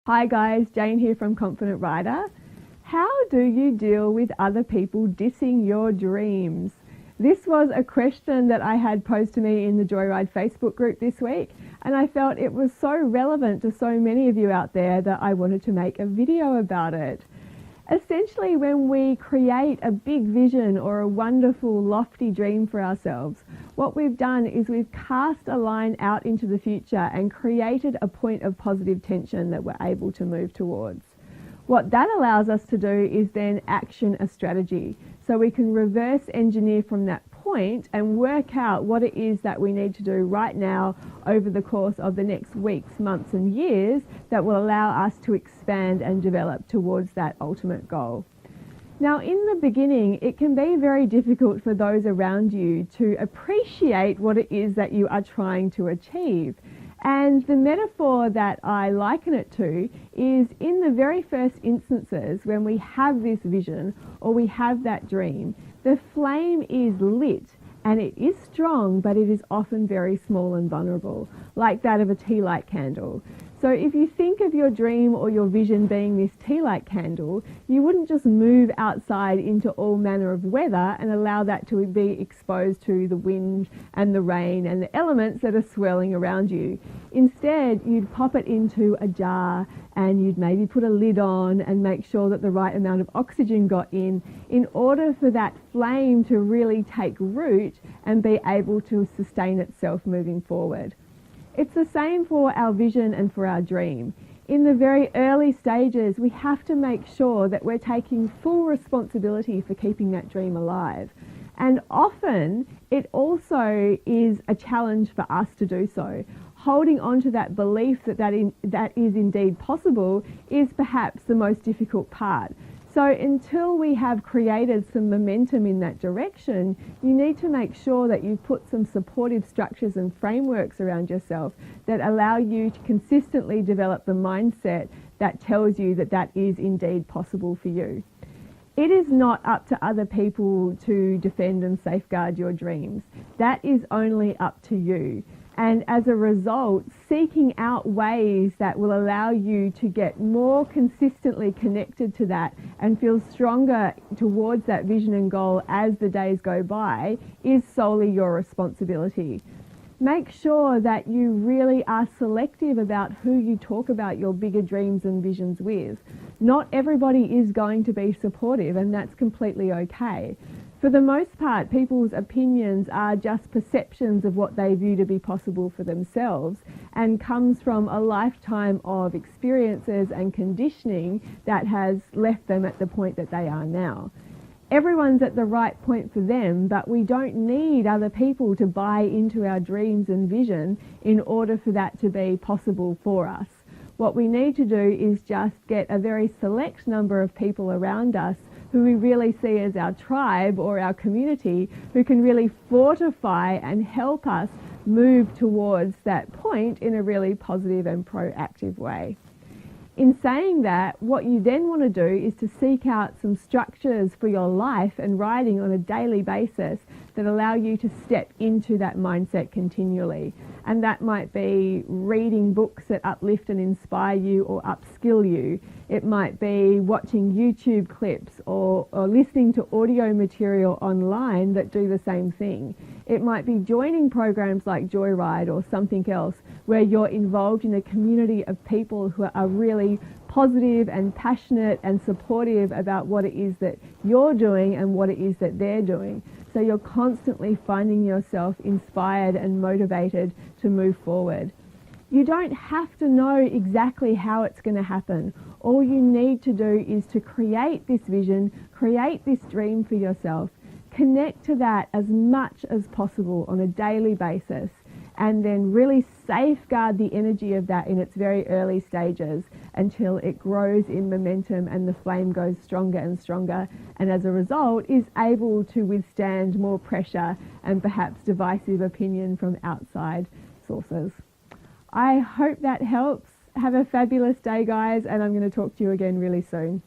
Hi guys, Jane here from Confident Writer. How do you deal with other people dissing your dreams? This was a question that I had posed to me in the Joyride Facebook group this week, and I felt it was so relevant to so many of you out there that I wanted to make a video about it. Essentially, when we create a big vision or a wonderful, lofty dream for ourselves, what we've done is we've cast a line out into the future and created a point of positive tension that we're able to move towards. What that allows us to do is then action a strategy. So we can reverse engineer from that point and work out what it is that we need to do right now over the course of the next weeks, months and years that will allow us to expand and develop towards that ultimate goal. Now, in the beginning, it can be very difficult for those around you to appreciate what it is that you are trying to achieve. And the metaphor that I liken it to is in the very first instances when we have this vision or we have that dream, the flame is lit and it is strong, but it is often very small and vulnerable, like that of a tea light candle. So if you think of your dream or your vision being this tea light candle, you wouldn't just move outside into all manner of weather and allow that to be exposed to the wind and the rain and the elements that are swirling around you. Instead, you'd pop it into a jar and you'd maybe put a lid on and make sure that the right amount of oxygen got in order for that flame to really take root and be able to sustain itself moving forward. It's the same for our vision and for our dream. In the very early stages, we have to make sure that we're taking full responsibility for keeping that dream alive. And often it also is a challenge for us to do so. Holding on to that belief that is indeed possible is perhaps the most difficult part. So until we have created some momentum in that direction, you need to make sure that you've put some supportive structures and frameworks around yourself that allow you to consistently develop the mindset that tells you that that is indeed possible for you. It is not up to other people to defend and safeguard your dreams. That is only up to you. And as a result, seeking out ways that will allow you to get more consistently connected to that and feel stronger towards that vision and goal as the days go by is solely your responsibility. Make sure that you really are selective about who you talk about your bigger dreams and visions with. Not everybody is going to be supportive, and that's completely okay. For the most part, people's opinions are just perceptions of what they view to be possible for themselves and comes from a lifetime of experiences and conditioning that has left them at the point that they are now. Everyone's at the right point for them, but we don't need other people to buy into our dreams and vision in order for that to be possible for us. What we need to do is just get a very select number of people around us who we really see as our tribe or our community, who can really fortify and help us move towards that point in a really positive and proactive way. In saying that, what you then want to do is to seek out some structures for your life and writing on a daily basis that allow you to step into that mindset continually. And that might be reading books that uplift and inspire you or upskill you. It might be watching YouTube clips or listening to audio material online that do the same thing. It might be joining programs like Joyride or something else where you're involved in a community of people who are really positive and passionate and supportive about what it is that you're doing and what it is that they're doing. So you're constantly finding yourself inspired and motivated to move forward. You don't have to know exactly how it's going to happen. All you need to do is to create this vision, create this dream for yourself, connect to that as much as possible on a daily basis, and then really safeguard the energy of that in its very early stages until it grows in momentum and the flame goes stronger and stronger, and as a result is able to withstand more pressure and perhaps divisive opinion from outside sources. I hope that helps. Have a fabulous day, guys, and I'm going to talk to you again really soon.